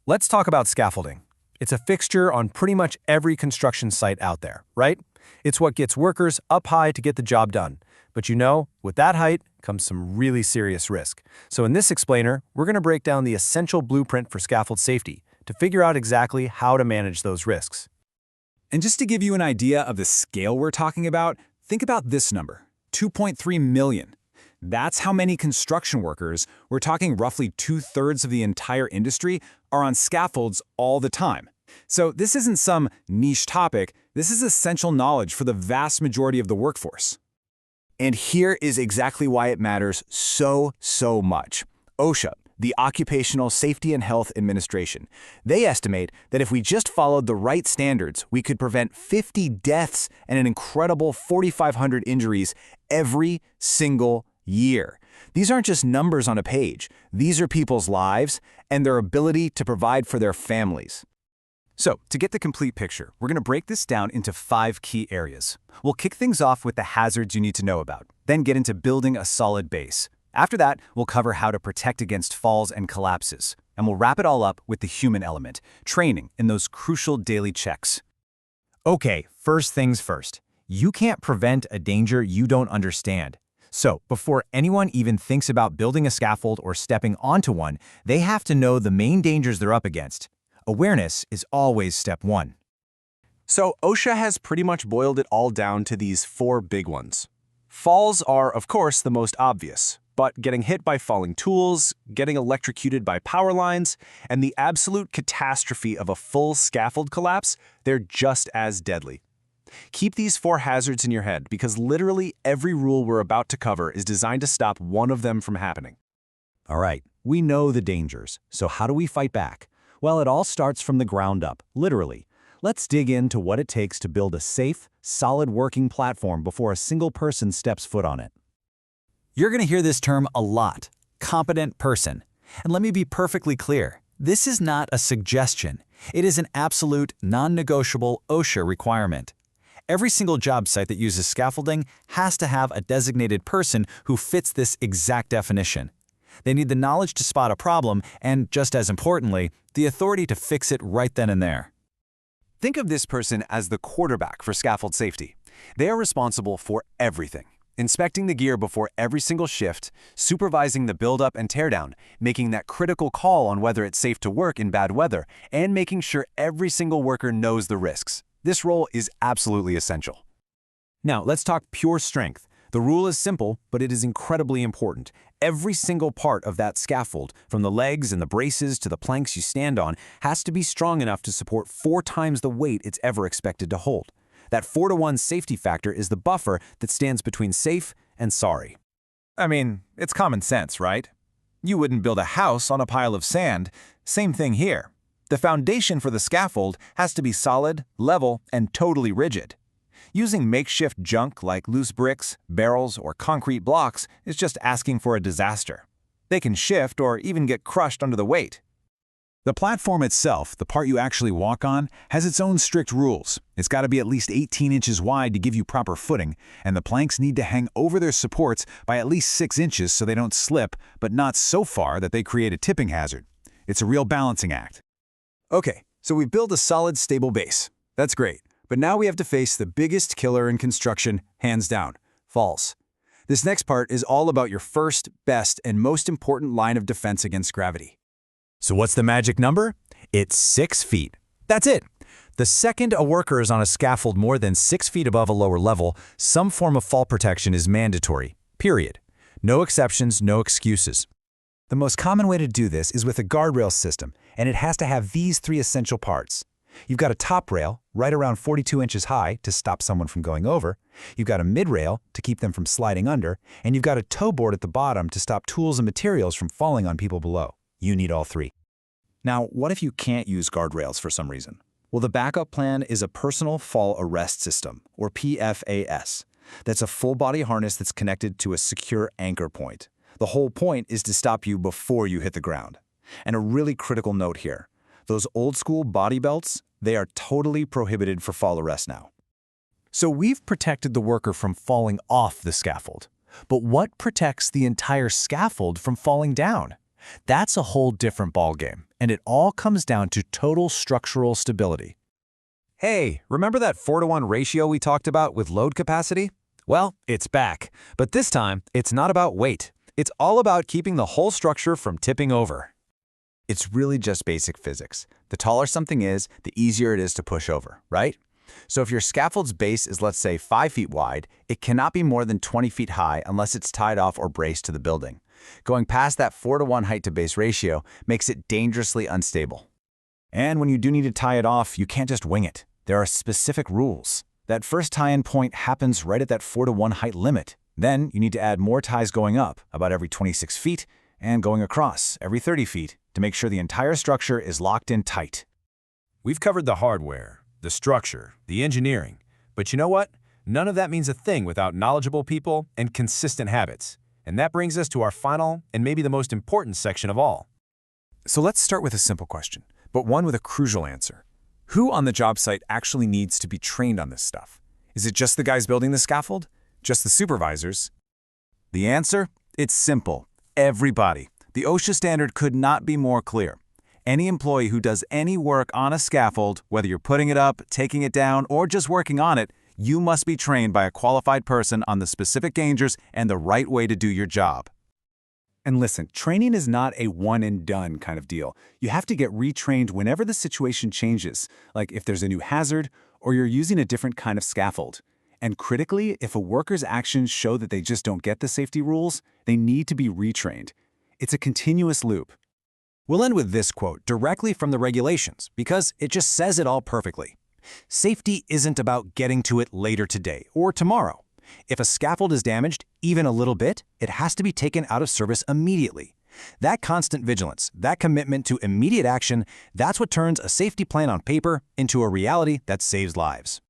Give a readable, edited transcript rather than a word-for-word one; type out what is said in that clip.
Let's talk about scaffolding. It's a fixture on pretty much every construction site out there, right? It's what gets workers up high to get the job done. But with that height comes some really serious risk. So in this explainer, we're going to break down the essential blueprint for scaffold safety to figure out exactly how to manage those risks. And just to give you an idea of the scale we're talking about, think about this number, 2.3 million. That's how many construction workers, we're talking roughly 2/3 of the entire industry, are on scaffolds all the time. So this isn't some niche topic, this is essential knowledge for the vast majority of the workforce. And here is exactly why it matters so much. OSHA, the Occupational Safety and Health Administration, they estimate that if we just followed the right standards, we could prevent 50 deaths and an incredible 4,500 injuries every single year. These aren't just numbers on a page. These are people's lives and their ability to provide for their families. So, to get the complete picture, we're going to break this down into 5 key areas. We'll kick things off with the hazards you need to know about, then get into building a solid base. After that, we'll cover how to protect against falls and collapses, and we'll wrap it all up with the human element, training in those crucial daily checks. Okay, first things first. You can't prevent a danger you don't understand. So, before anyone even thinks about building a scaffold or stepping onto one, they have to know the main dangers they're up against. Awareness is always step 1. So OSHA has pretty much boiled it all down to these 4 big ones. Falls are, of course, the most obvious, but getting hit by falling tools, getting electrocuted by power lines, and the absolute catastrophe of a full scaffold collapse, they're just as deadly. Keep these 4 hazards in your head because literally every rule we're about to cover is designed to stop one of them from happening. All right, we know the dangers, so how do we fight back? Well, it all starts from the ground up, literally. Let's dig into what it takes to build a safe, solid working platform before a single person steps foot on it. You're going to hear this term a lot, competent person. And let me be perfectly clear, this is not a suggestion. It is an absolute, non-negotiable OSHA requirement. Every single job site that uses scaffolding has to have a designated person who fits this exact definition. They need the knowledge to spot a problem and, just as importantly, the authority to fix it right then and there. Think of this person as the quarterback for scaffold safety. They are responsible for everything. Inspecting the gear before every single shift, supervising the build-up and teardown, making that critical call on whether it's safe to work in bad weather, and making sure every single worker knows the risks. This role is absolutely essential. Now, let's talk pure strength. The rule is simple, but it is incredibly important. Every single part of that scaffold, from the legs and the braces to the planks you stand on, has to be strong enough to support 4 times the weight it's ever expected to hold. That 4-to-1 safety factor is the buffer that stands between safe and sorry. I mean, it's common sense, right? You wouldn't build a house on a pile of sand. Same thing here. The foundation for the scaffold has to be solid, level, and totally rigid. Using makeshift junk like loose bricks, barrels, or concrete blocks is just asking for a disaster. They can shift or even get crushed under the weight. The platform itself, the part you actually walk on, has its own strict rules. It's got to be at least 18 inches wide to give you proper footing, and the planks need to hang over their supports by at least 6 inches so they don't slip, but not so far that they create a tipping hazard. It's a real balancing act. Okay, so we've built a solid, stable base. That's great. But now we have to face the biggest killer in construction, hands down, falls. This next part is all about your first, best, and most important line of defense against gravity. So what's the magic number? It's 6 feet. That's it. The second a worker is on a scaffold more than 6 feet above a lower level, some form of fall protection is mandatory, period. No exceptions, no excuses. The most common way to do this is with a guardrail system, and it has to have these 3 essential parts. You've got a top rail, right around 42 inches high, to stop someone from going over. You've got a mid-rail to keep them from sliding under, and you've got a toe board at the bottom to stop tools and materials from falling on people below. You need all 3. Now, what if you can't use guardrails for some reason? Well, the backup plan is a personal fall arrest system, or PFAS. That's a full-body harness that's connected to a secure anchor point. The whole point is to stop you before you hit the ground. And a really critical note here. Those old-school body belts, they are totally prohibited for fall arrest now. So we've protected the worker from falling off the scaffold. But what protects the entire scaffold from falling down? That's a whole different ballgame, And it all comes down to total structural stability. Hey, remember that 4-to-1 ratio we talked about with load capacity? Well, it's back. But this time, it's not about weight. It's all about keeping the whole structure from tipping over. It's really just basic physics. The taller something is, the easier it is to push over, right? So if your scaffold's base is, let's say, 5 feet wide, it cannot be more than 20 feet high unless it's tied off or braced to the building. Going past that 4-to-1 height-to-base ratio makes it dangerously unstable. And when you do need to tie it off, you can't just wing it. There are specific rules. That first tie-in point happens right at that 4-to-1 height limit. Then you need to add more ties going up, about every 26 feet, and going across every 30 feet to make sure the entire structure is locked in tight. We've covered the hardware, the structure, the engineering. But you know what? None of that means a thing without knowledgeable people and consistent habits. And that brings us to our final and maybe the most important section of all. So let's start with a simple question, but one with a crucial answer. Who on the job site actually needs to be trained on this stuff? Is it just the guys building the scaffold? Just the supervisors? The answer? It's simple. Everybody. The OSHA standard could not be more clear. Any employee who does any work on a scaffold, whether you're putting it up, taking it down, or just working on it, you must be trained by a qualified person on the specific dangers and the right way to do your job. And listen, training is not a one-and-done kind of deal. You have to get retrained whenever the situation changes, like if there's a new hazard or you're using a different kind of scaffold. And critically, if a worker's actions show that they just don't get the safety rules, they need to be retrained. It's a continuous loop. We'll end with this quote directly from the regulations because it just says it all perfectly. Safety isn't about getting to it later today or tomorrow. If a scaffold is damaged, even a little bit, it has to be taken out of service immediately. That constant vigilance, that commitment to immediate action, that's what turns a safety plan on paper into a reality that saves lives.